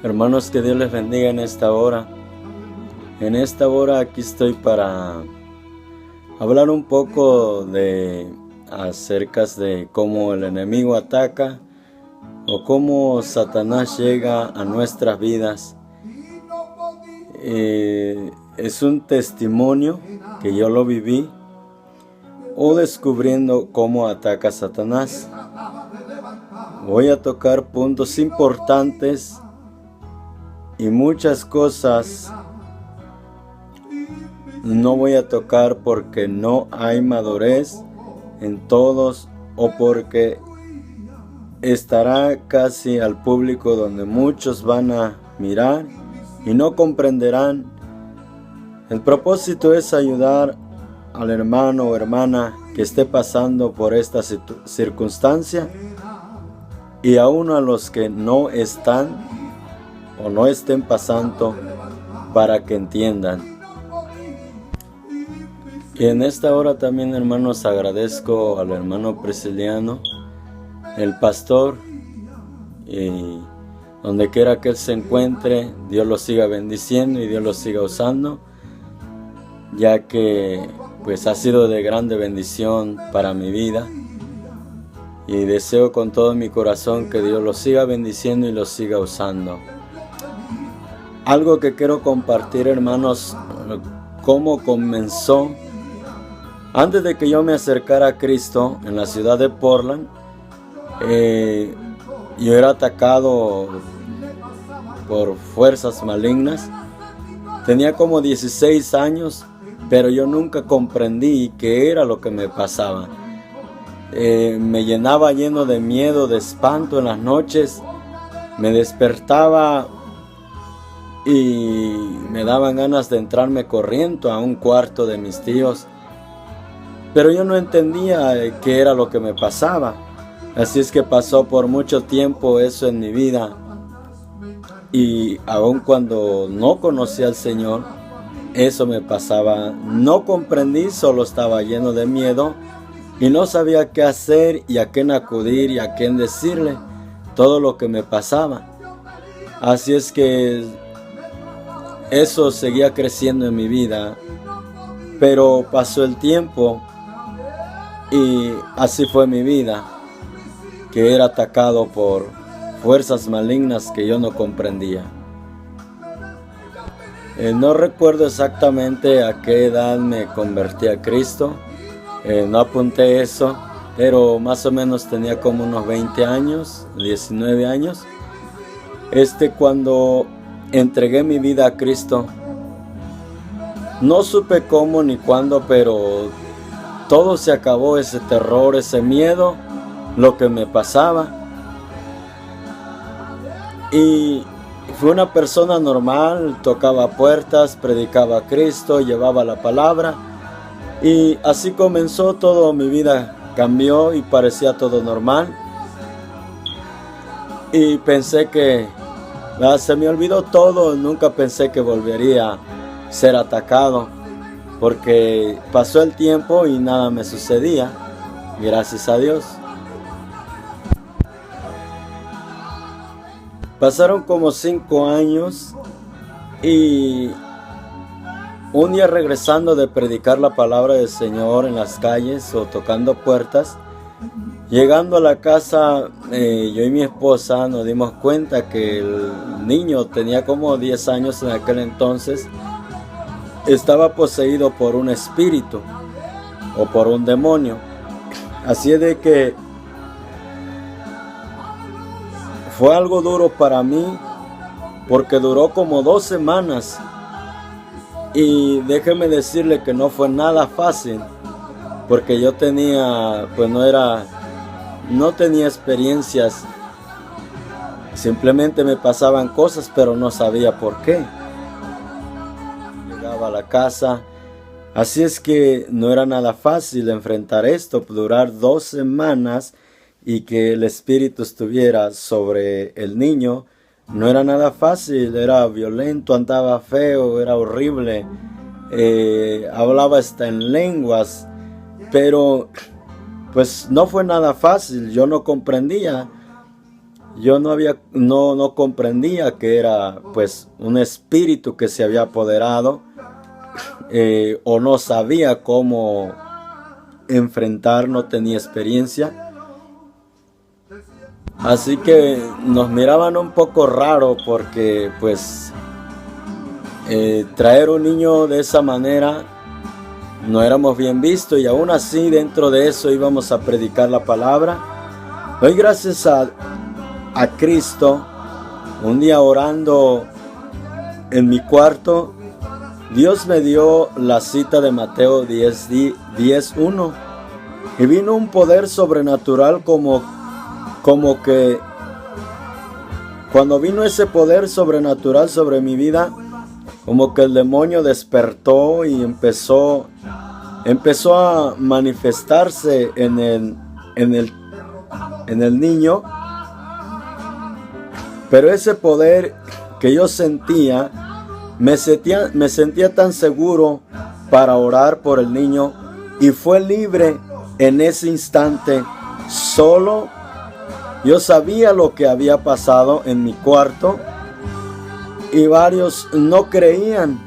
Hermanos, que Dios les bendiga en esta hora. En esta hora aquí estoy para hablar un poco acerca de cómo el enemigo ataca o cómo Satanás llega a nuestras vidas. Es un testimonio que yo lo viví o descubriendo cómo ataca Satanás. Voy a tocar puntos importantes y muchas cosas no voy a tocar porque no hay madurez en todos o porque estará casi al público donde muchos van a mirar y no comprenderán. El propósito es ayudar al hermano o hermana que esté pasando por esta circunstancia y aún a los que no están o no estén pasando para que entiendan. Y en esta hora también, hermanos, agradezco al hermano Prisciliano, el pastor, y donde quiera que él se encuentre, Dios lo siga bendiciendo y Dios lo siga usando, ya que pues ha sido de grande bendición para mi vida. Y deseo con todo mi corazón que Dios lo siga bendiciendo y lo siga usando. Algo que quiero compartir, hermanos, cómo comenzó. Antes de que yo me acercara a Cristo en la ciudad de Portland, yo era atacado por fuerzas malignas. Tenía como 16 años, pero yo nunca comprendí qué era lo que me pasaba. Me llenaba lleno de miedo, de espanto en las noches. Me despertaba y me daban ganas de entrarme corriendo a un cuarto de mis tíos. Pero yo no entendía qué era lo que me pasaba. Así es que pasó por mucho tiempo eso en mi vida. Y aun cuando no conocí al Señor, eso me pasaba. No comprendí, solo estaba lleno de miedo. Y no sabía qué hacer y a quién acudir y a quién decirle todo lo que me pasaba. Así es que eso seguía creciendo en mi vida. Pero pasó el tiempo y así fue mi vida, que era atacado por fuerzas malignas que yo no comprendía. No recuerdo exactamente a qué edad me convertí a Cristo. No apunté eso, pero más o menos tenía como unos 20 años, 19 años. Cuando entregué mi vida a Cristo, no supe cómo ni cuándo, pero todo se acabó, ese terror, ese miedo, lo que me pasaba. Y fui una persona normal, tocaba puertas, predicaba a Cristo, llevaba la palabra. Y así comenzó todo, mi vida cambió y parecía todo normal. Y pensé que se me olvidó todo, nunca pensé que volvería a ser atacado, porque pasó el tiempo y nada me sucedía, gracias a Dios. Pasaron como 5 años y un día regresando de predicar la palabra del Señor en las calles o tocando puertas, llegando a la casa, yo y mi esposa nos dimos cuenta que el niño tenía como 10 años en aquel entonces, estaba poseído por un espíritu o por un demonio. Así es de que fue algo duro para mí, porque duró como 2 semanas. Y déjeme decirle que no fue nada fácil, porque yo tenía, pues no tenía experiencias, simplemente me pasaban cosas, pero no sabía por qué. Llegaba a la casa, así es que no era nada fácil enfrentar esto, durar 2 semanas y que el espíritu estuviera sobre el niño. No era nada fácil, era violento, andaba feo, era horrible, hablaba hasta en lenguas, pero pues no fue nada fácil, yo no comprendía. yo no comprendía que era pues un espíritu que se había apoderado, o no sabía cómo enfrentar, no tenía experiencia. Así que nos miraban un poco raro porque pues traer un niño de esa manera no éramos bien vistos, y aún así dentro de eso íbamos a predicar la palabra. Doy gracias a Cristo. Un día orando en mi cuarto, Dios me dio la cita de Mateo 10:1, y vino un poder sobrenatural como que cuando vino ese poder sobrenatural sobre mi vida, como que el demonio despertó y empezó a manifestarse en el niño. Pero ese poder que yo sentía, me sentía tan seguro para orar por el niño, y fue libre en ese instante. Solo yo sabía lo que había pasado en mi cuarto, y varios no creían.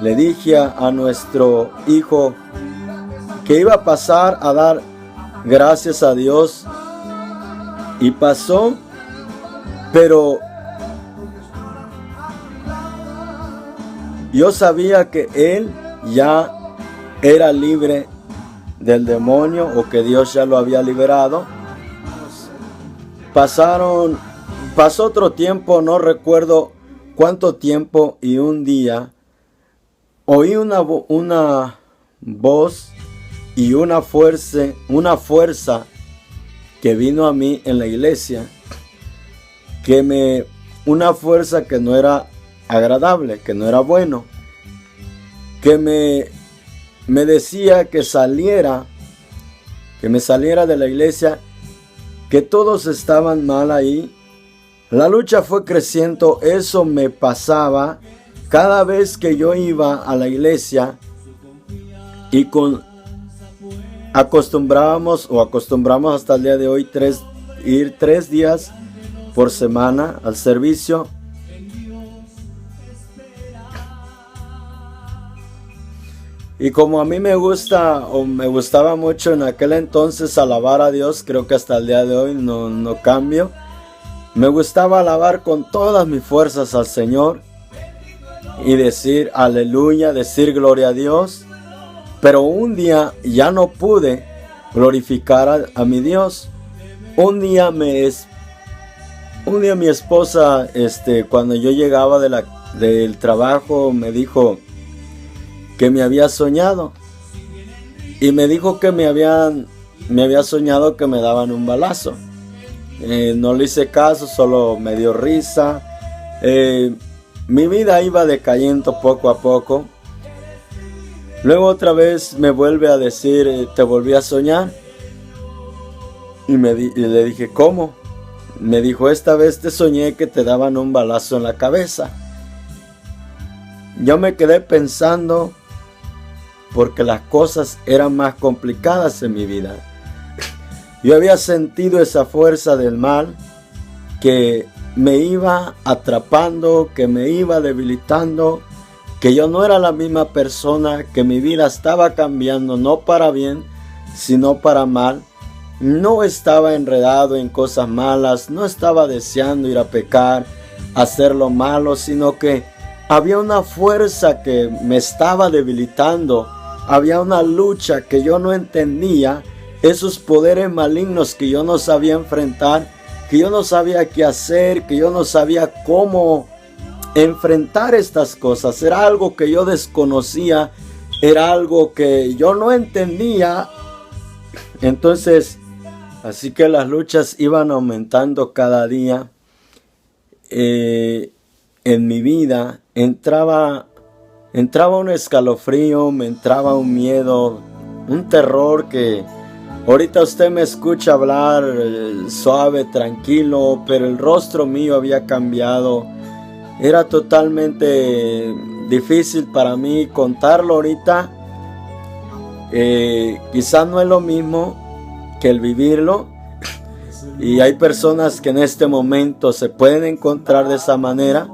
Le dije a nuestro hijo que iba a pasar a dar gracias a Dios, y pasó, pero yo sabía que él ya era libre del demonio, o que Dios ya lo había liberado. Pasó otro tiempo, no recuerdo cuánto tiempo, y un día oí una voz y una fuerza que vino a mí en la iglesia, una fuerza que no era agradable, que no era bueno, que me decía que me saliera de la iglesia, que todos estaban mal ahí. La lucha fue creciendo. Eso me pasaba cada vez que yo iba a la iglesia, y acostumbramos hasta el día de hoy ir 3 días por semana al servicio. Y como a mí me gustaba mucho en aquel entonces alabar a Dios, creo que hasta el día de hoy no cambio. Me gustaba alabar con todas mis fuerzas al Señor y decir aleluya, decir gloria a Dios. Pero un día ya no pude glorificar a mi Dios. Un día mi esposa, cuando yo llegaba del trabajo, me dijo que me había soñado, y me dijo que me había soñado que me daban un balazo. No le hice caso, solo me dio risa. Mi vida iba decayendo poco a poco. Luego otra vez me vuelve a decir, te volví a soñar. Y le dije, ¿cómo? Me dijo, esta vez te soñé que te daban un balazo en la cabeza. Yo me quedé pensando, porque las cosas eran más complicadas en mi vida. Yo había sentido esa fuerza del mal que me iba atrapando, que me iba debilitando, que yo no era la misma persona, que mi vida estaba cambiando, no para bien, sino para mal. No estaba enredado en cosas malas, no estaba deseando ir a pecar, hacer lo malo, sino que había una fuerza que me estaba debilitando. Había una lucha que yo no entendía, esos poderes malignos que yo no sabía enfrentar, que yo no sabía qué hacer, que yo no sabía cómo enfrentar estas cosas. Era algo que yo desconocía, era algo que yo no entendía. Entonces, así que las luchas iban aumentando cada día. En mi vida entraba un escalofrío, me entraba un miedo, un terror que ahorita usted me escucha hablar suave, tranquilo, pero el rostro mío había cambiado. Era totalmente difícil para mí contarlo ahorita. Quizás no es lo mismo que el vivirlo. Y hay personas que en este momento se pueden encontrar de esa manera.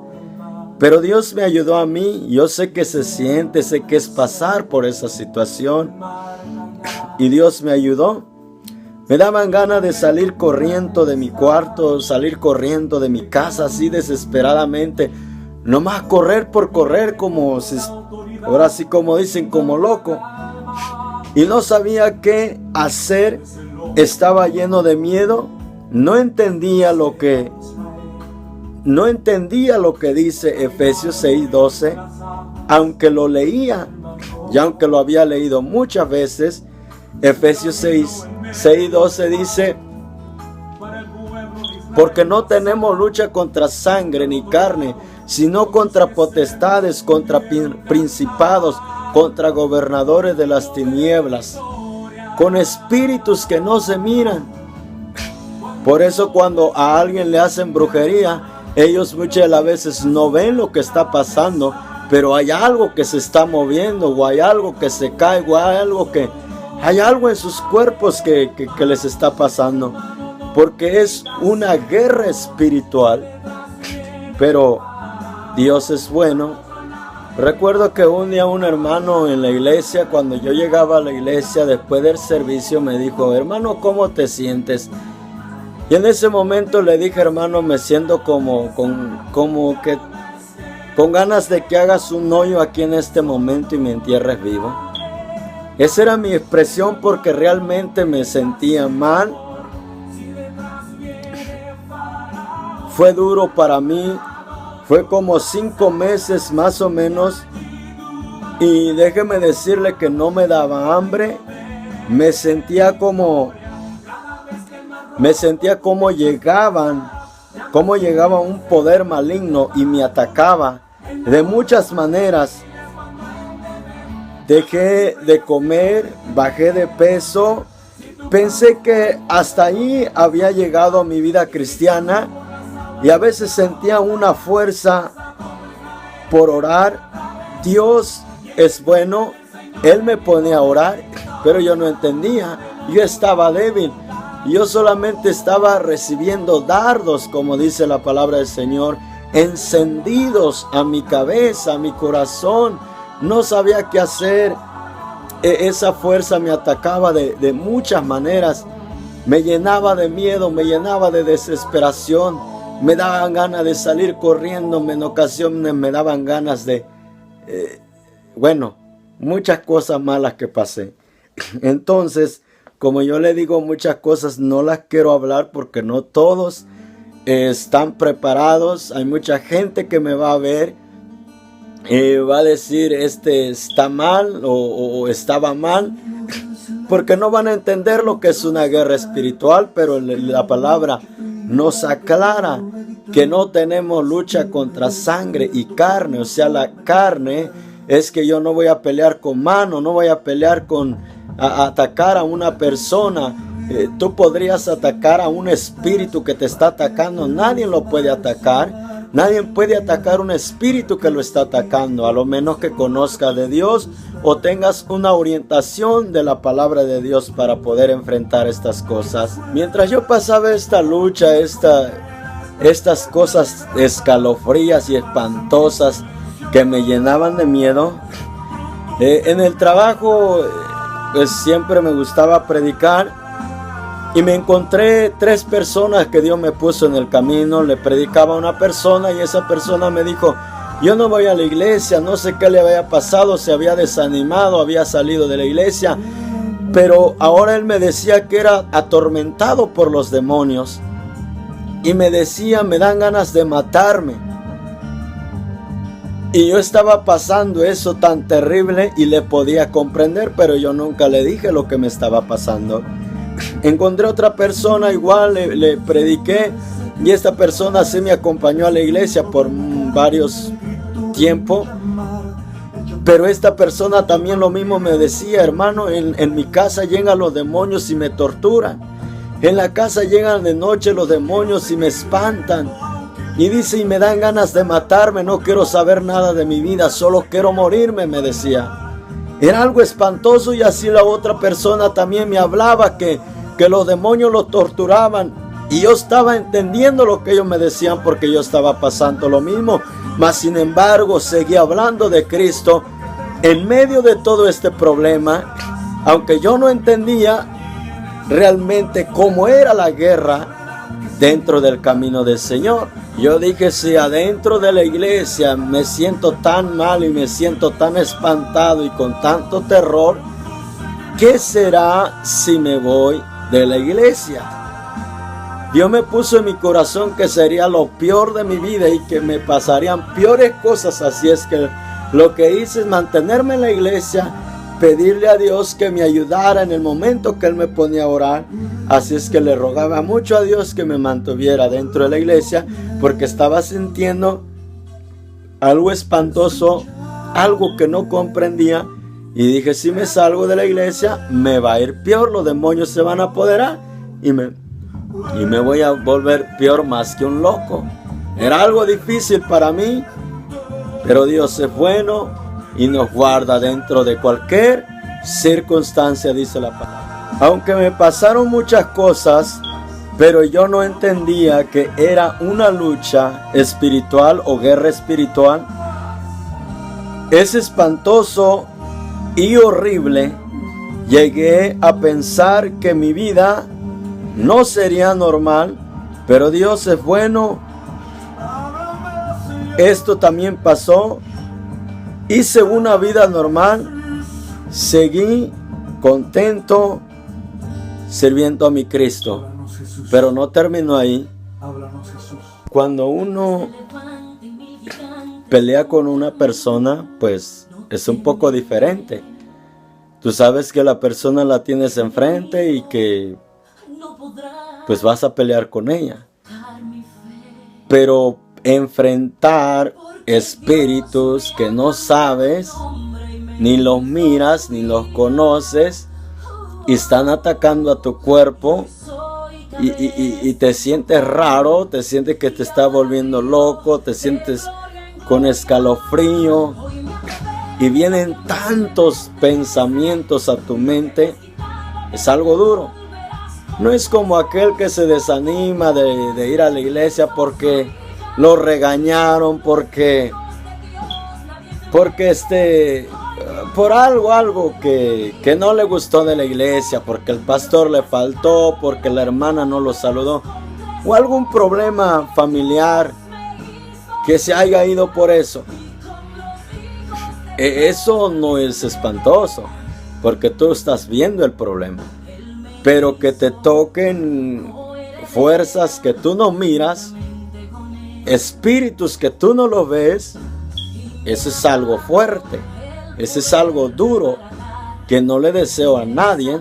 Pero Dios me ayudó a mí. Yo sé que se siente, sé que es pasar por esa situación. Y Dios me ayudó. Me daban ganas de salir corriendo de mi cuarto, salir corriendo de mi casa así desesperadamente. Nomás correr por correr, como si, ahora sí como dicen, como loco. Y no sabía qué hacer. Estaba lleno de miedo. No entendía lo que dice Efesios 6:12, aunque lo leía y aunque lo había leído muchas veces. Efesios 6:12 dice: porque no tenemos lucha contra sangre ni carne, sino contra potestades, contra principados, contra gobernadores de las tinieblas, con espíritus que no se miran. Por eso cuando a alguien le hacen brujería, ellos muchas de las veces no ven lo que está pasando, pero hay algo que se está moviendo, o hay algo que se cae, o hay algo en sus cuerpos que les está pasando, porque es una guerra espiritual. Pero Dios es bueno. Recuerdo que un día un hermano en la iglesia, cuando yo llegaba a la iglesia después del servicio, me dijo: hermano, ¿cómo te sientes? Y en ese momento le dije: hermano, me siento como que con ganas de que hagas un hoyo aquí en este momento y me entierres vivo. Esa era mi expresión, porque realmente me sentía mal. Fue duro para mí. Fue como 5 meses más o menos. Y déjeme decirle que no me daba hambre. Me sentía como llegaba un poder maligno y me atacaba de muchas maneras. Dejé de comer, bajé de peso. Pensé que hasta ahí había llegado mi vida cristiana, y a veces sentía una fuerza por orar. Dios es bueno, Él me pone a orar, pero yo no entendía. Yo estaba débil. Yo solamente estaba recibiendo dardos, como dice la palabra del Señor, encendidos a mi cabeza, a mi corazón. No sabía qué hacer. Esa fuerza me atacaba de muchas maneras. Me llenaba de miedo, me llenaba de desesperación. Me daban ganas de salir corriendo. En ocasiones me daban ganas de... muchas cosas malas que pasé. Entonces, como yo le digo, muchas cosas no las quiero hablar porque no todos están preparados. Hay mucha gente que me va a ver, va a decir: este está mal o estaba mal, porque no van a entender lo que es una guerra espiritual. Pero la palabra nos aclara que no tenemos lucha contra sangre y carne. O sea, la carne es que yo no voy a pelear con mano, no voy a pelear a atacar a una persona. Tú podrías atacar a un espíritu que te está atacando. Nadie lo puede atacar. Nadie puede atacar un espíritu que lo está atacando, a lo menos que conozcas de Dios o tengas una orientación de la palabra de Dios para poder enfrentar estas cosas. Mientras yo pasaba esta lucha, estas cosas escalofrías y espantosas que me llenaban de miedo, en el trabajo pues siempre me gustaba predicar. Y me encontré 3 personas que Dios me puso en el camino. Le predicaba a una persona y esa persona me dijo: yo no voy a la iglesia, no sé qué le había pasado, se había desanimado, había salido de la iglesia. Pero ahora él me decía que era atormentado por los demonios. Y me decía: me dan ganas de matarme. Y yo estaba pasando eso tan terrible y le podía comprender, pero yo nunca le dije lo que me estaba pasando. Encontré otra persona, igual le prediqué, y esta persona sí me acompañó a la iglesia por varios tiempos. Pero esta persona también lo mismo me decía: hermano, en mi casa llegan los demonios y me torturan. En la casa llegan de noche los demonios y me espantan. Y dice: y me dan ganas de matarme, no quiero saber nada de mi vida, solo quiero morirme, me decía. Era algo espantoso. Y así la otra persona también me hablaba que los demonios lo torturaban Y yo estaba entendiendo lo que ellos me decían porque yo estaba pasando lo mismo. Mas sin embargo seguía hablando de Cristo en medio de todo este problema. Aunque yo no entendía realmente cómo era la guerra dentro del camino del Señor. Yo dije, si adentro de la iglesia me siento tan mal y me siento tan espantado y con tanto terror, ¿qué será si me voy de la iglesia? Dios me puso en mi corazón que sería lo peor de mi vida y que me pasarían peores cosas. Así es que lo que hice es mantenerme en la iglesia, pedirle a Dios que me ayudara en el momento que Él me ponía a orar. Así es que le rogaba mucho a Dios que me mantuviera dentro de la iglesia, porque estaba sintiendo algo espantoso, algo que no comprendía. Y dije, si me salgo de la iglesia, me va a ir peor, los demonios se van a apoderar y me voy a volver peor más que un loco. Era algo difícil para mí, pero Dios es bueno y nos guarda dentro de cualquier circunstancia, dice la palabra. Aunque me pasaron muchas cosas, pero yo no entendía que era una lucha espiritual o guerra espiritual. Es espantoso y horrible. Llegué a pensar que mi vida no sería normal, pero Dios es bueno. Esto también pasó. Hice una vida normal, seguí contento sirviendo a mi Cristo, pero no terminó ahí. Cuando uno pelea con una persona, pues es un poco diferente. Tú sabes que la persona la tienes enfrente y que pues vas a pelear con ella. Pero enfrentar espíritus que no sabes, ni los miras, ni los conoces, y están atacando a tu cuerpo, y te sientes raro, te sientes que te está volviendo loco, te sientes con escalofrío, y vienen tantos pensamientos a tu mente. Es algo duro. No es como aquel que se desanima de ir a la iglesia porque lo regañaron, porque por algo que no le gustó de la iglesia, porque el pastor le faltó, porque la hermana no lo saludó, o algún problema familiar que se haya ido por eso. Eso no es espantoso, porque tú estás viendo el problema. Pero que te toquen fuerzas que tú no miras, espíritus que tú no los ves, eso es algo fuerte, eso es algo duro que no le deseo a nadie.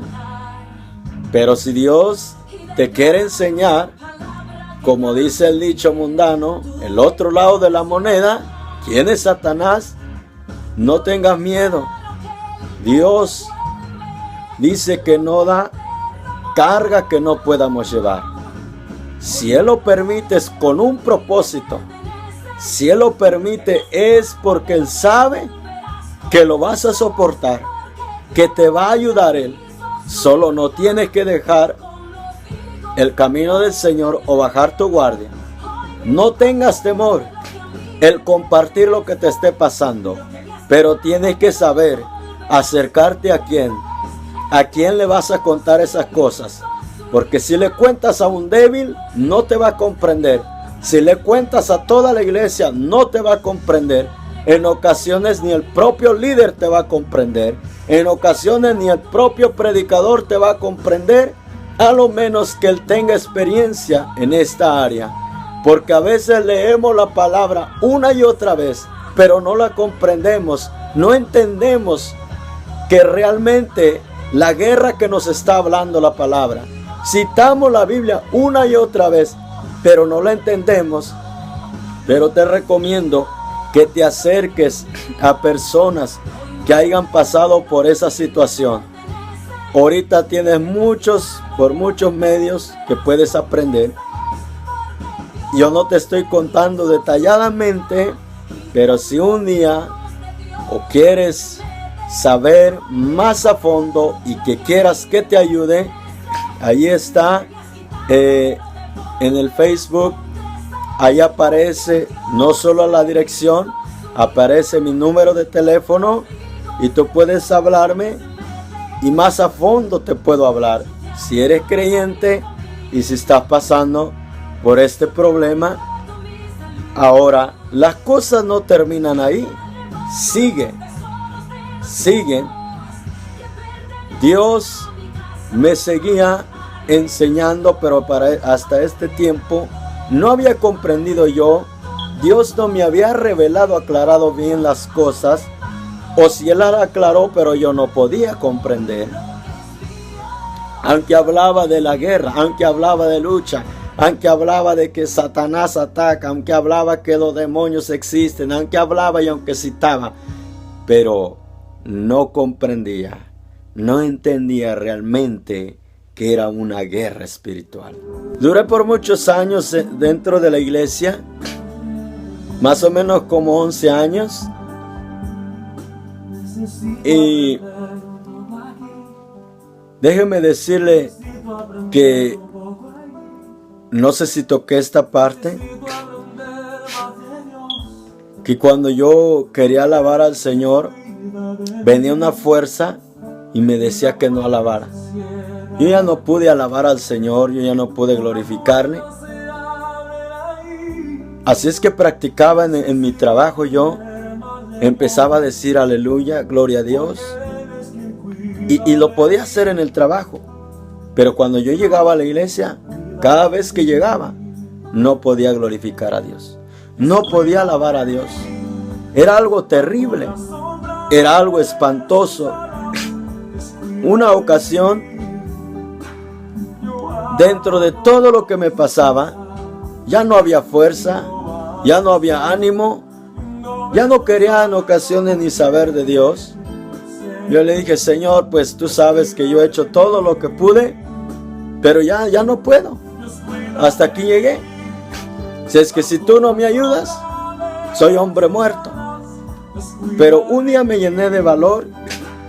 Pero si Dios te quiere enseñar, como dice el dicho mundano, el otro lado de la moneda, ¿quién es Satanás? No tengas miedo. Dios dice que no da carga que no podamos llevar. Si Él lo permite es con un propósito. Si Él lo permite es porque Él sabe que lo vas a soportar, que te va a ayudar Él. Solo no tienes que dejar el camino del Señor o bajar tu guardia. No tengas temor el compartir lo que te esté pasando, pero tienes que saber acercarte a quién le vas a contar esas cosas. Porque si le cuentas a un débil, no te va a comprender. Si le cuentas a toda la iglesia, no te va a comprender. En ocasiones ni el propio líder te va a comprender. En ocasiones ni el propio predicador te va a comprender, a lo menos que él tenga experiencia en esta área. Porque a veces leemos la palabra una y otra vez, pero no la comprendemos. No entendemos que realmente la guerra que nos está hablando la palabra. Citamos la Biblia una y otra vez, pero no la entendemos. Pero te recomiendo que te acerques a personas que hayan pasado por esa situación. Ahorita tienes por muchos medios que puedes aprender. Yo no te estoy contando detalladamente, pero si un día o quieres saber más a fondo y que quieras que te ayude, ahí está en el Facebook, ahí aparece no solo la dirección, aparece mi número de teléfono y tú puedes hablarme y más a fondo te puedo hablar. Si eres creyente y si estás pasando por este problema, ahora las cosas no terminan ahí, siguen. Dios me seguía enseñando, pero hasta este tiempo no había comprendido yo. Dios no me había revelado, aclarado bien las cosas, o si Él las aclaró, pero yo no podía comprender. Aunque hablaba de la guerra, aunque hablaba de lucha, aunque hablaba de que Satanás ataca, aunque hablaba que los demonios existen, aunque hablaba y aunque citaba, pero no comprendía, no entendía realmente que era una guerra espiritual. Duré por muchos años dentro de la iglesia, más o menos como 11 años, y déjeme decirle que no sé si toqué esta parte, que cuando yo quería alabar al Señor, venía una fuerza y me decía que no alabara. Yo ya no pude alabar al Señor, yo ya no pude glorificarle. Así es que practicaba en mi trabajo, yo empezaba a decir aleluya, gloria a Dios. Y lo podía hacer en el trabajo. Pero cuando yo llegaba a la iglesia, cada vez que llegaba, no podía glorificar a Dios. No podía alabar a Dios. Era algo terrible. Era algo espantoso. Una ocasión, dentro de todo lo que me pasaba, ya no había fuerza, ya no había ánimo, ya no quería en ocasiones ni saber de Dios. Yo le dije, Señor, pues tú sabes que yo he hecho todo lo que pude, pero ya no puedo. Hasta aquí llegué. Si es que si tú no me ayudas, soy hombre muerto. Pero un día me llené de valor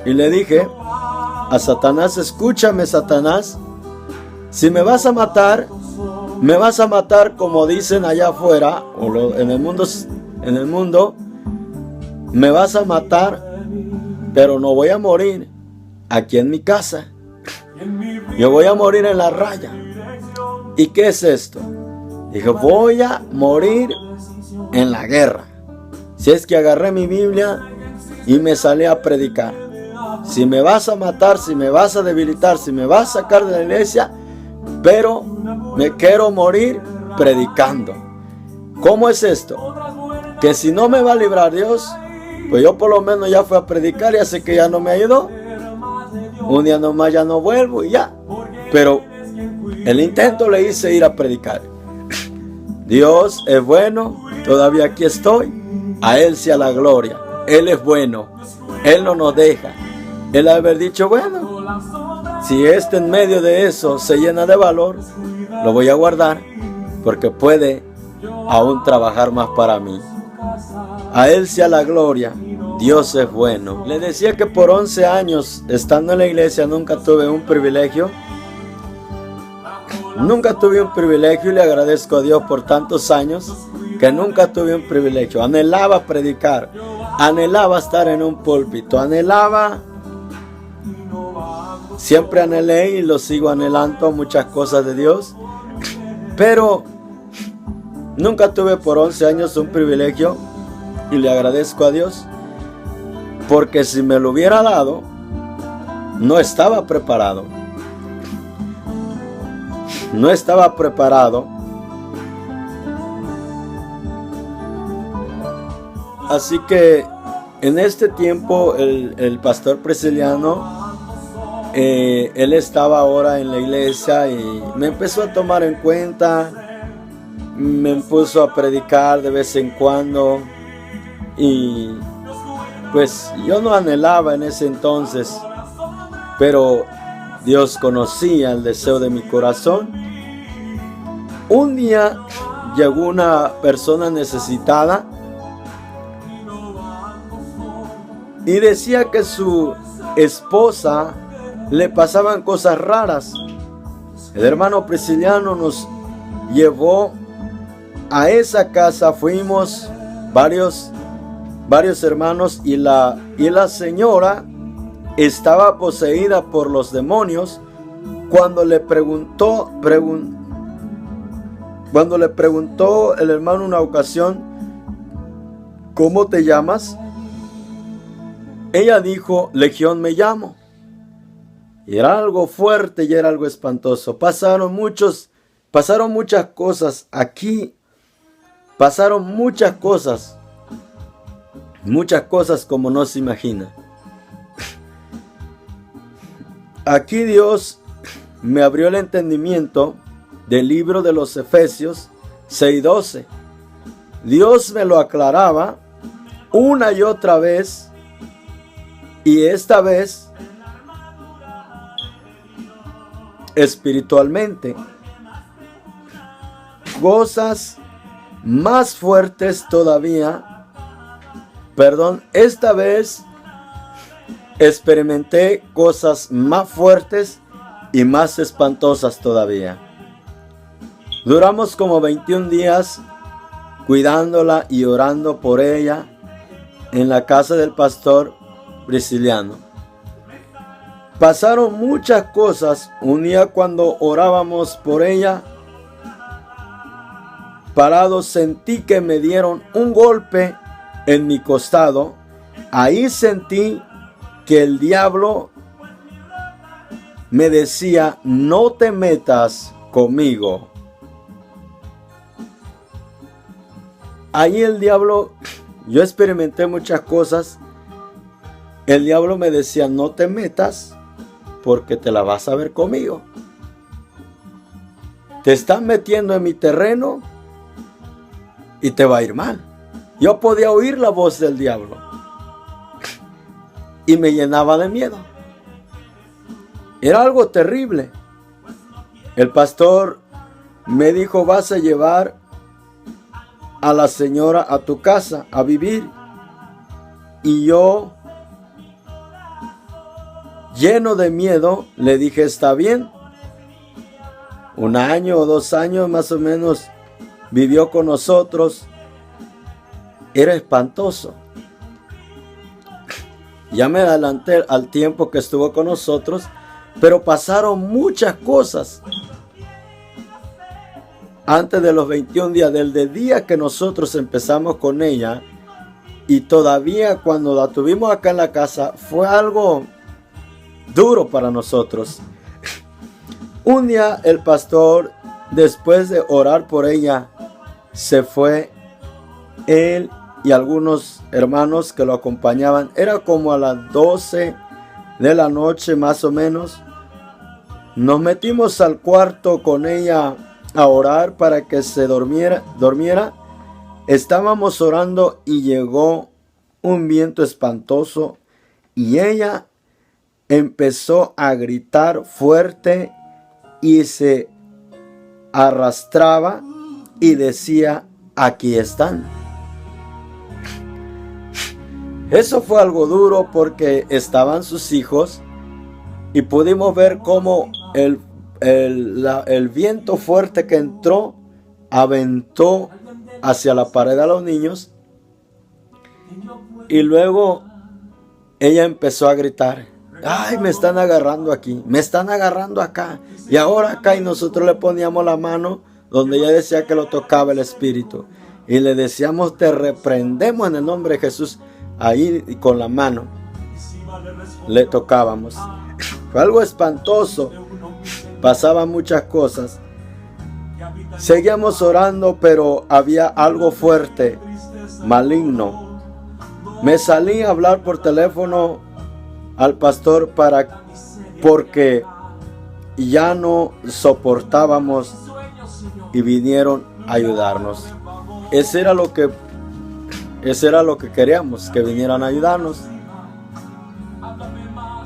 y le dije a Satanás, escúchame, Satanás, si me vas a matar como dicen allá afuera, o en el mundo, me vas a matar, pero no voy a morir aquí en mi casa. Yo voy a morir en la raya. ¿Y qué es esto? Dije, voy a morir en la guerra. Si es que agarré mi Biblia y me salí a predicar. Si me vas a matar, si me vas a debilitar, si me vas a sacar de la iglesia, pero me quiero morir predicando. ¿Cómo es esto? Que si no me va a librar Dios, pues yo por lo menos ya fui a predicar y así que ya no me ayudó. Un día nomás ya no vuelvo y ya. Pero el intento le hice ir a predicar. Dios es bueno, todavía aquí estoy. A Él sea la gloria. Él es bueno. Él no nos deja. Él ha haber dicho, bueno, si en medio de eso se llena de valor, lo voy a guardar porque puede aún trabajar más para mí. A Él sea la gloria. Dios es bueno. Le decía que por 11 años estando en la iglesia nunca tuve un privilegio. Nunca tuve un privilegio y le agradezco a Dios por tantos años que nunca tuve un privilegio. Anhelaba predicar, anhelaba estar en un púlpito, siempre anhelé y lo sigo anhelando muchas cosas de Dios, pero nunca tuve por 11 años un privilegio y le agradezco a Dios, porque si me lo hubiera dado, no estaba preparado. No estaba preparado. Así que en este tiempo el pastor Prisciliano, él estaba ahora en la iglesia y me empezó a tomar en cuenta, me puso a predicar de vez en cuando y pues yo no anhelaba en ese entonces, pero Dios conocía el deseo de mi corazón. Un día llegó una persona necesitada y decía que su esposa le pasaban cosas raras. El hermano Prisciliano nos llevó a esa casa, fuimos varios hermanos, y la señora estaba poseída por los demonios. Cuando le preguntó el hermano una ocasión, ¿cómo te llamas? Ella dijo, Legión me llamo. Y era algo fuerte y era algo espantoso. Pasaron muchas cosas aquí. Pasaron muchas cosas como no se imagina. Aquí Dios me abrió el entendimiento del libro de los Efesios 6:12. Dios me lo aclaraba una y otra vez, y esta vez espiritualmente. Cosas más fuertes todavía. Esta vez experimenté cosas más fuertes y más espantosas todavía. Duramos como 21 días cuidándola y orando por ella en la casa del pastor Prisciliano. Pasaron muchas cosas. Un día, cuando orábamos por ella, parado, sentí que me dieron un golpe en mi costado. Ahí sentí que el diablo me decía, no te metas conmigo. Ahí el diablo, yo experimenté muchas cosas. El diablo me decía, no te metas porque te la vas a ver conmigo. Te están metiendo en mi terreno y te va a ir mal. Yo podía oír la voz del diablo y me llenaba de miedo. Era algo terrible. El pastor me dijo, vas a llevar a la señora a tu casa a vivir. Y yo, lleno de miedo, le dije, está bien. 1 año o 2 años más o menos vivió con nosotros. Era espantoso. Ya me adelanté al tiempo que estuvo con nosotros, pero pasaron muchas cosas antes de los 21 días, desde el día que nosotros empezamos con ella, y todavía cuando la tuvimos acá en la casa, fue algo duro para nosotros. Un día el pastor, después de orar por ella, se fue. Él y algunos hermanos que lo acompañaban. Era como a las 12 de la noche más o menos. Nos metimos al cuarto con ella a orar para que se durmiera. Estábamos orando y llegó un viento espantoso y ella empezó a gritar fuerte y se arrastraba y decía, aquí están. Eso fue algo duro porque estaban sus hijos y pudimos ver cómo el viento fuerte que entró aventó hacia la pared a los niños, y luego ella empezó a gritar, ay, me están agarrando aquí, me están agarrando acá y ahora acá, y nosotros le poníamos la mano donde ella decía que lo tocaba el espíritu y le decíamos, te reprendemos en el nombre de Jesús. Ahí con la mano le tocábamos. Fue algo espantoso. Pasaban muchas cosas. Seguíamos orando, pero había algo fuerte, maligno. Me salí a hablar por teléfono al pastor porque ya no soportábamos y vinieron a ayudarnos. Ese era lo que queríamos, que vinieran a ayudarnos.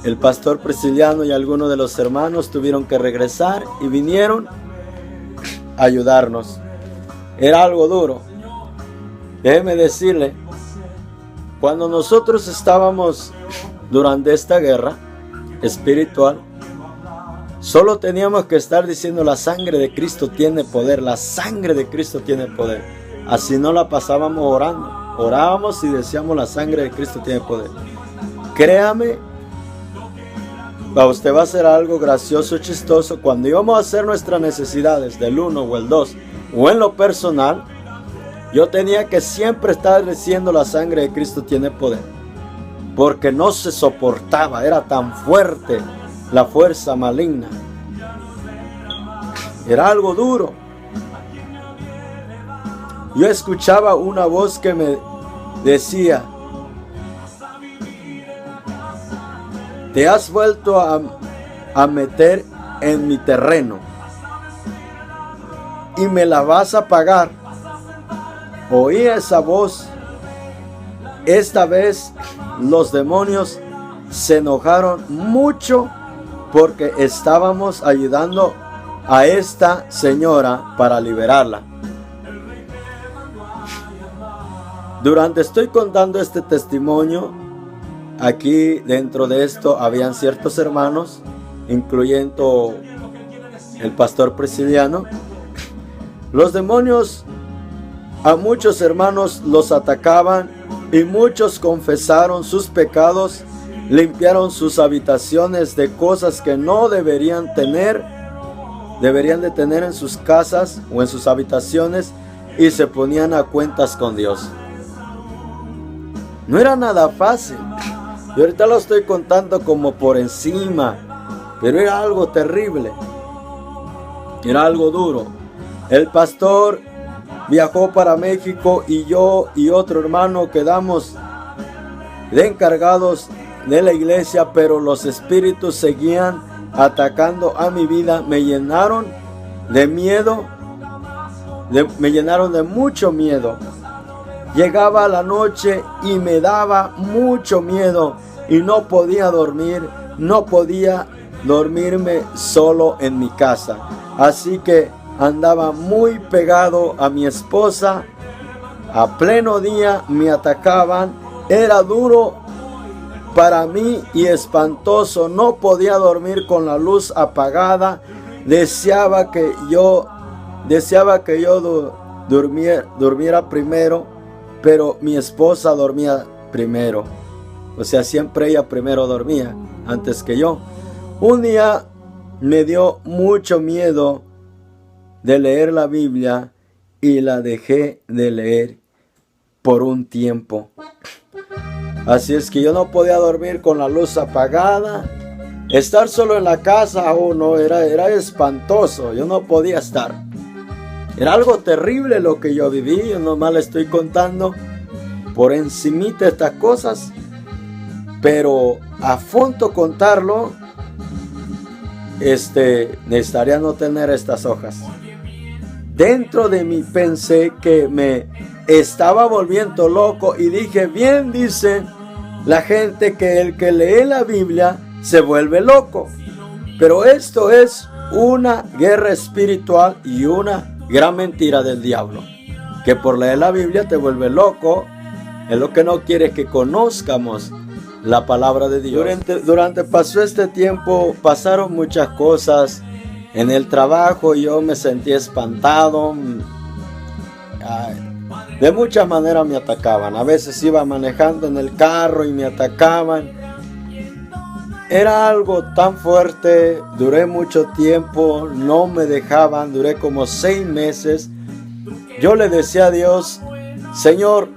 El pastor Prisciliano y algunos de los hermanos tuvieron que regresar y vinieron a ayudarnos. Era algo duro. Déjeme decirle, cuando nosotros estábamos durante esta guerra espiritual, Solo teníamos que estar diciendo: la sangre de Cristo tiene poder, la sangre de Cristo tiene poder. Así no la pasábamos orando. Orábamos y decíamos: la sangre de Cristo tiene poder. Créame, usted va a hacer algo gracioso, chistoso. Cuando íbamos a hacer nuestras necesidades del 1 o el 2 o en lo personal, yo tenía que siempre estar diciendo: la sangre de Cristo tiene poder. Porque no se soportaba, era tan fuerte la fuerza maligna. Era algo duro. Yo escuchaba una voz que me decía: te has vuelto a meter en mi terreno y me la vas a pagar. Oí esa voz. Esta vez los demonios se enojaron mucho porque estábamos ayudando a esta señora para liberarla. Estoy contando este testimonio, aquí dentro de esto habían ciertos hermanos, incluyendo el pastor Prisciliano. Los demonios a muchos hermanos los atacaban y muchos confesaron sus pecados, limpiaron sus habitaciones de cosas que no deberían de tener en sus casas o en sus habitaciones, y se ponían a cuentas con Dios. No era nada fácil. Y ahorita lo estoy contando como por encima, pero era algo terrible. Era algo duro. El pastor viajó para México y yo y otro hermano quedamos de encargados de la iglesia, pero los espíritus seguían atacando a mi vida. Me llenaron de miedo, me llenaron de mucho miedo. Llegaba la noche y me daba mucho miedo y no podía dormir, no podía dormirme solo en mi casa. Así que andaba muy pegado a mi esposa. A pleno día me atacaban. Era duro para mí y espantoso. No podía dormir con la luz apagada. Deseaba que yo durmiera primero, pero mi esposa dormía primero. O sea, siempre ella primero dormía antes que yo. Un día me dio mucho miedo de leer la Biblia y la dejé de leer por un tiempo. Así es que yo no podía dormir con la luz apagada. Estar solo en la casa, no, era espantoso. Yo no podía estar. Era algo terrible lo que yo viví. Yo nomás le estoy contando por encimita estas cosas, pero a fondo contarlo, necesitaría no tener estas hojas. Dentro de mí pensé que me estaba volviendo loco y dije: bien dice la gente que el que lee la Biblia se vuelve loco. Pero esto es una guerra espiritual y una gran mentira del diablo, que por leer la Biblia te vuelve loco. Es lo que no quiere, que conozcamos la palabra de Dios. Durante pasó este tiempo, pasaron muchas cosas. En el trabajo yo me sentí espantado. De muchas maneras me atacaban. A veces iba manejando en el carro y me atacaban. Era algo tan fuerte. Duré mucho tiempo, no me dejaban. Duré como 6 meses. Yo le decía a Dios: Señor,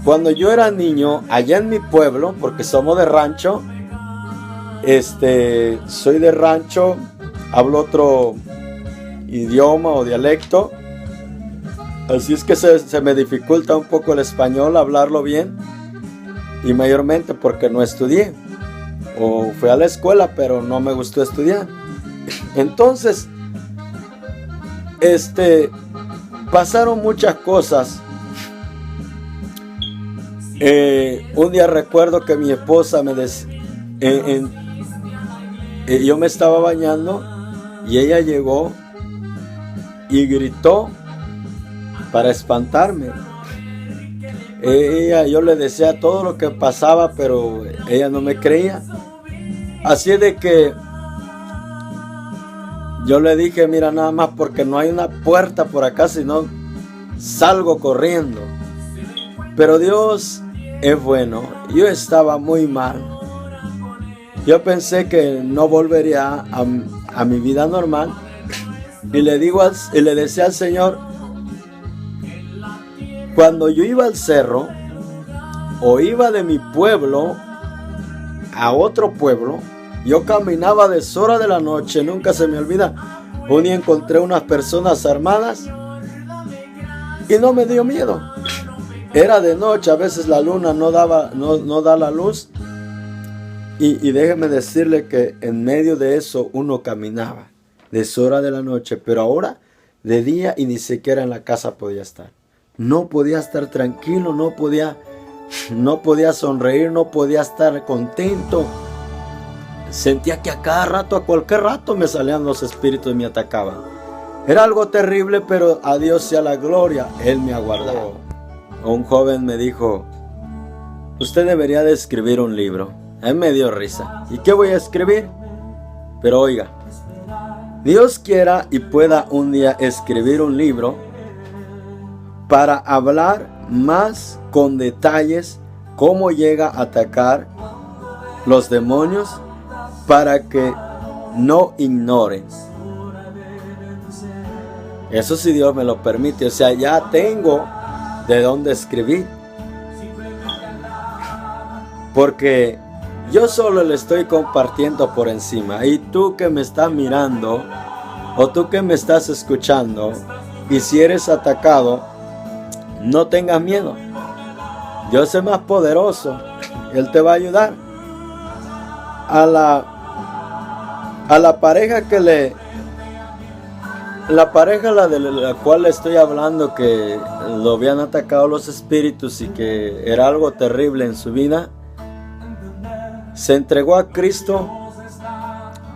cuando yo era niño, allá en mi pueblo, porque somos de rancho, soy de rancho, hablo otro idioma o dialecto, así es que se me dificulta un poco el español, hablarlo bien, y mayormente porque no estudié, o fui a la escuela, pero no me gustó estudiar. Entonces, pasaron muchas cosas. Un día recuerdo que mi esposa yo me estaba bañando y ella llegó y gritó para espantarme. Yo le decía todo lo que pasaba, pero ella no me creía. Así de que yo le dije, mira, nada más porque no hay una puerta por acá, sino salgo corriendo. Pero Dios es bueno. Yo estaba muy mal. Yo pensé que no volvería a mi vida normal. Y le decía al Señor, cuando yo iba al cerro o iba de mi pueblo a otro pueblo, yo caminaba a deshora de la noche, nunca se me olvida. Un día encontré unas personas armadas y no me dio miedo. Era de noche, a veces la luna no da la luz. Y déjeme decirle que en medio de eso uno caminaba, deshora de la noche, pero ahora de día y ni siquiera en la casa podía estar. No podía estar tranquilo, no podía sonreír, no podía estar contento. Sentía que a cualquier rato me salían los espíritus y me atacaban. Era algo terrible, pero a Dios sea la gloria, Él me ha guardado. Un joven me dijo, usted debería de escribir un libro. A mí me dio risa. ¿Y qué voy a escribir? Pero oiga, Dios quiera y pueda un día escribir un libro para hablar más con detalles cómo llega a atacar los demonios, para que no ignoren. Eso si Dios me lo permite. O sea, ya tengo de dónde escribir. Porque yo solo le estoy compartiendo por encima. Y tú que me estás mirando, o tú que me estás escuchando, y si eres atacado, no tengas miedo. Dios es más poderoso. Él te va a ayudar. A la pareja de la cual estoy hablando, que lo habían atacado los espíritus y que era algo terrible en su vida, se entregó a Cristo.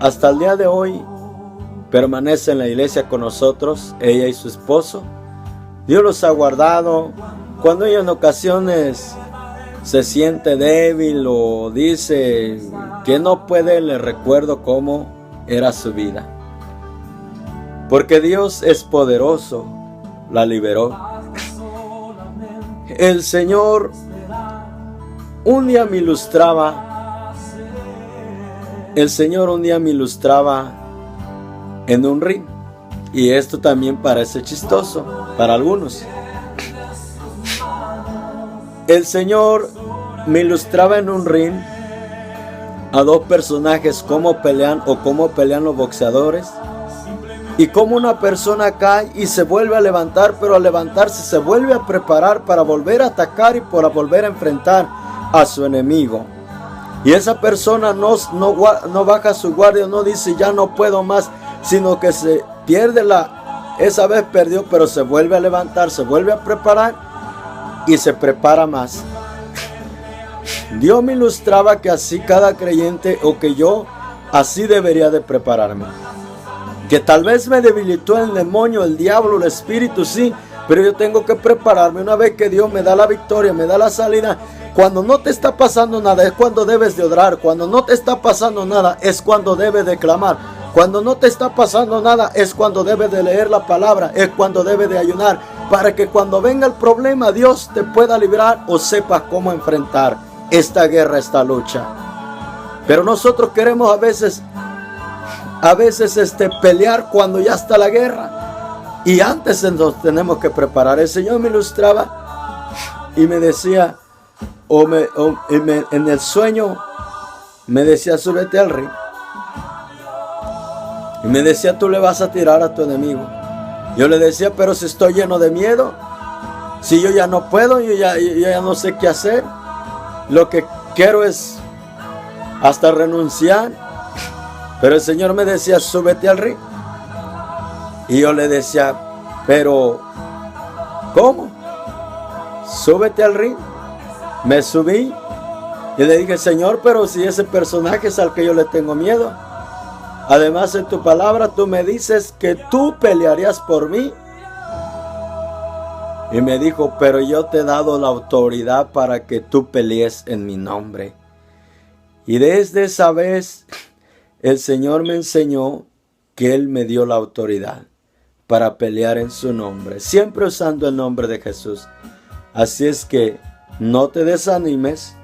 Hasta el día de hoy permanece en la iglesia con nosotros, ella y su esposo. Dios los ha guardado. Cuando ella en ocasiones se siente débil o dice que no puede, le recuerdo cómo era su vida. Porque Dios es poderoso, la liberó. El Señor un día me ilustraba. El Señor un día me ilustraba en un ring. Y esto también parece chistoso para algunos. El Señor me ilustraba en un ring a dos personajes, cómo pelean los boxeadores, y cómo una persona cae y se vuelve a levantar, pero al levantarse se vuelve a preparar para volver a atacar y para volver a enfrentar a su enemigo. Y esa persona no baja su guardia, no dice ya no puedo más, sino que se pierde esa vez perdió, pero se vuelve a levantar, se vuelve a preparar y se prepara más. Dios me ilustraba que así cada creyente, o que yo así debería de prepararme. Que tal vez me debilitó el demonio, el diablo, el espíritu, sí, pero yo tengo que prepararme. Una vez que Dios me da la victoria, me da la salida, cuando no te está pasando nada es cuando debes de orar. Cuando no te está pasando nada es cuando debes de clamar. Cuando no te está pasando nada es cuando debes de leer la palabra, es cuando debes de ayunar, para que cuando venga el problema Dios te pueda librar o sepas cómo enfrentar esta guerra, esta lucha. Pero nosotros queremos a veces pelear cuando ya está la guerra, y antes nos tenemos que preparar. El Señor me ilustraba y me decía, en el sueño me decía, súbete al ring. Y me decía, tú le vas a tirar a tu enemigo. Yo le decía, pero si estoy lleno de miedo, si yo ya no puedo, yo ya no sé qué hacer. Lo que quiero es hasta renunciar. Pero el Señor me decía, súbete al ring. Y yo le decía, pero ¿cómo? Súbete al ring. Me subí y le dije, Señor, pero si ese personaje es al que yo le tengo miedo. Además, en tu palabra tú me dices que tú pelearías por mí. Y me dijo, pero yo te he dado la autoridad para que tú pelees en mi nombre. Y desde esa vez el Señor me enseñó que Él me dio la autoridad para pelear en su nombre, siempre usando el nombre de Jesús. Así es que no te desanimes.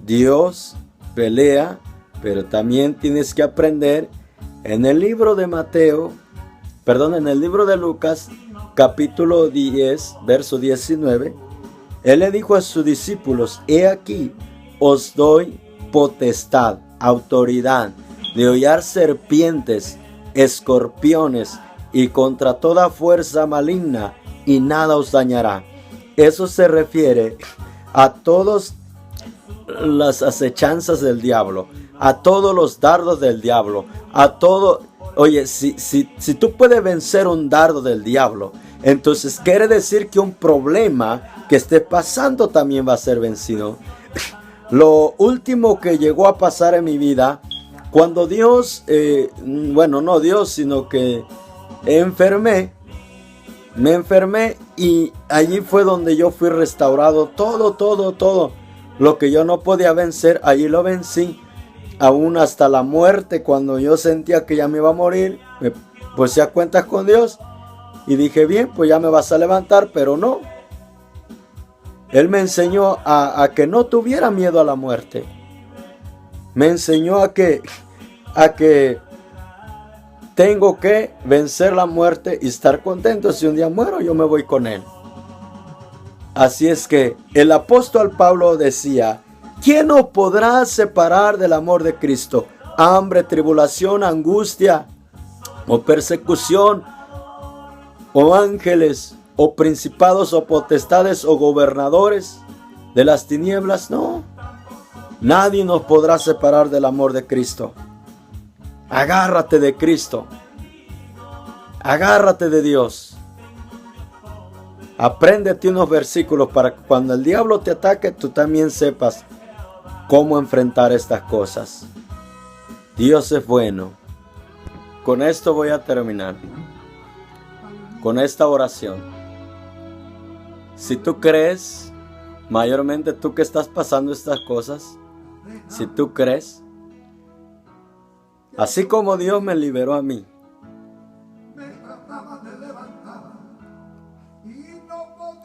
Dios pelea, pero también tienes que aprender. En el libro de en el libro de Lucas, capítulo 10, verso 19, Él le dijo a sus discípulos: he aquí, os doy potestad, autoridad, de hollar serpientes, escorpiones y contra toda fuerza maligna, y nada os dañará. Eso se refiere a todas las acechanzas del diablo, a todos los dardos del diablo, a todo. Oye, si tú puedes vencer un dardo del diablo, entonces quiere decir que un problema que esté pasando también va a ser vencido. Lo último que llegó a pasar en mi vida, cuando Dios, no Dios, sino que me enfermé, y allí fue donde yo fui restaurado. Todo lo que yo no podía vencer, allí lo vencí. Aún hasta la muerte, cuando yo sentía que ya me iba a morir, me puse a cuentas con Dios y dije: bien, pues ya me vas a levantar. Pero no, Él me enseñó a que no tuviera miedo a la muerte. Me enseñó a que tengo que vencer la muerte y estar contento. Si un día muero, yo me voy con Él. Así es que el apóstol Pablo decía: ¿quién nos podrá separar del amor de Cristo? Hambre, tribulación, angustia, o persecución, o ángeles, o principados, o potestades, o gobernadores de las tinieblas. No, nadie nos podrá separar del amor de Cristo. Agárrate de Cristo. Agárrate de Dios. Apréndete unos versículos para que cuando el diablo te ataque, tú también sepas cómo enfrentar estas cosas. Dios es bueno. Con esto voy a terminar. Con esta oración. Si tú crees, mayormente tú que estás pasando estas cosas, si tú crees, así como Dios me liberó a mí,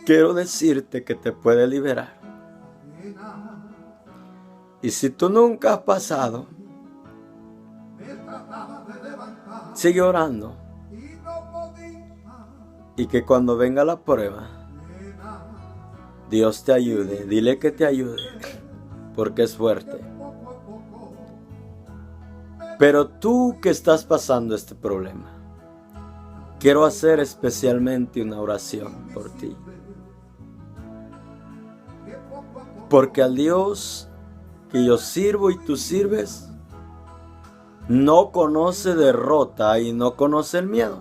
quiero decirte que te puede liberar. Y si tú nunca has pasado, sigue orando. Y que cuando venga la prueba, Dios te ayude. Dile que te ayude, porque es fuerte. Pero tú que estás pasando este problema, quiero hacer especialmente una oración por ti. Porque al Dios que yo sirvo y tú sirves, no conoce derrota y no conoce el miedo.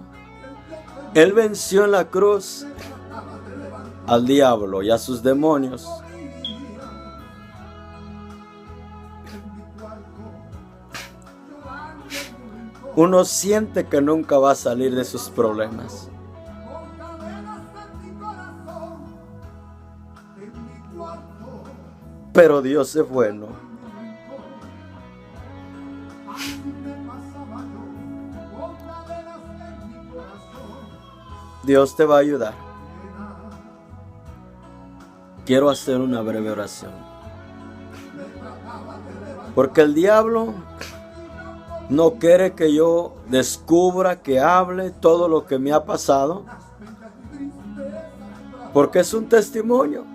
Él venció en la cruz al diablo y a sus demonios. Uno siente que nunca va a salir de sus problemas. Pero Dios es bueno. Dios te va a ayudar. Quiero hacer una breve oración. Porque el diablo no quiere que yo descubra, que hable todo lo que me ha pasado. Porque es un testimonio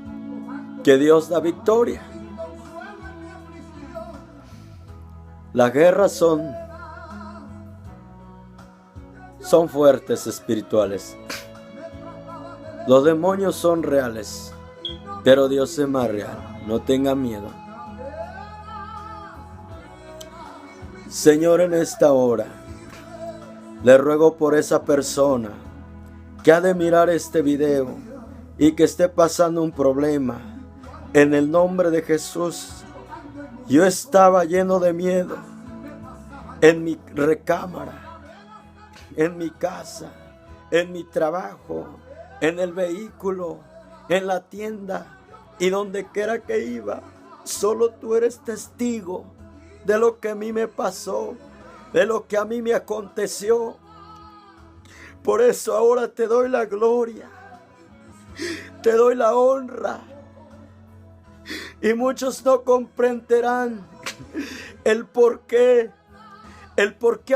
que Dios da victoria. Las guerras son fuertes espirituales. Los demonios son reales, pero Dios es más real. No tenga miedo. Señor, en esta hora, le ruego por esa persona que ha de mirar este video y que esté pasando un problema. En el nombre de Jesús, yo estaba lleno de miedo en mi recámara, en mi casa, en mi trabajo, en el vehículo, en la tienda y donde quiera que iba. Solo tú eres testigo de lo que a mí me pasó. de lo que a mí me aconteció. Por eso ahora te doy la gloria, te doy la honra. Y muchos no comprenderán el por qué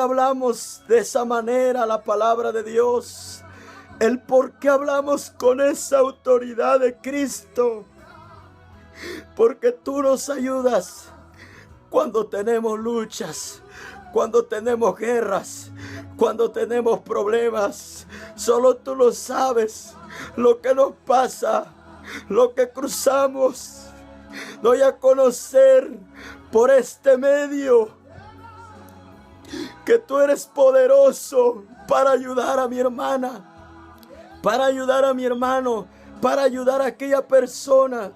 hablamos de esa manera la palabra de Dios, el por qué hablamos con esa autoridad de Cristo. Porque tú nos ayudas cuando tenemos luchas, cuando tenemos guerras, cuando tenemos problemas. Solo tú lo sabes, lo que nos pasa, lo que cruzamos. Doy a conocer por este medio que tú eres poderoso para ayudar a mi hermana, para ayudar a mi hermano, para ayudar a aquella persona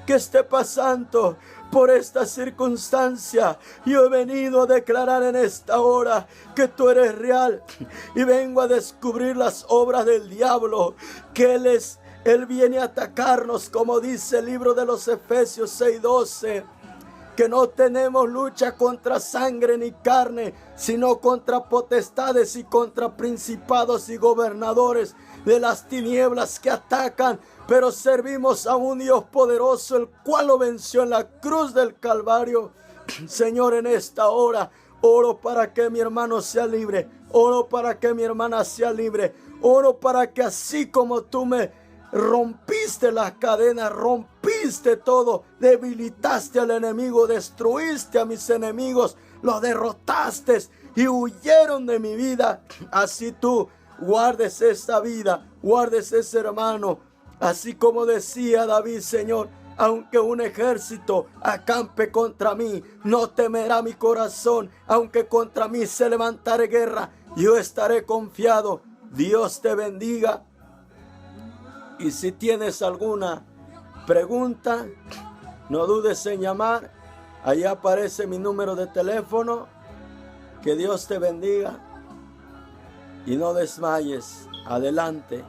que esté pasando por esta circunstancia. Yo he venido a declarar en esta hora que tú eres real y vengo a descubrir las obras del diablo, que Él viene a atacarnos, como dice el libro de los Efesios 6:12, que no tenemos lucha contra sangre ni carne, sino contra potestades y contra principados y gobernadores de las tinieblas que atacan. Pero servimos a un Dios poderoso, el cual lo venció en la cruz del Calvario. Señor, en esta hora oro para que mi hermano sea libre, oro para que mi hermana sea libre, oro para que así como tú me rompiste las cadenas, rompiste todo, debilitaste al enemigo, destruiste a mis enemigos, los derrotaste y huyeron de mi vida. Así tú guardes esa vida, guardes ese hermano. Así como decía David, Señor, aunque un ejército acampe contra mí, no temerá mi corazón. Aunque contra mí se levantare guerra, yo estaré confiado. Dios te bendiga. Y si tienes alguna pregunta, no dudes en llamar. Allí aparece mi número de teléfono. Que Dios te bendiga y no desmayes. Adelante.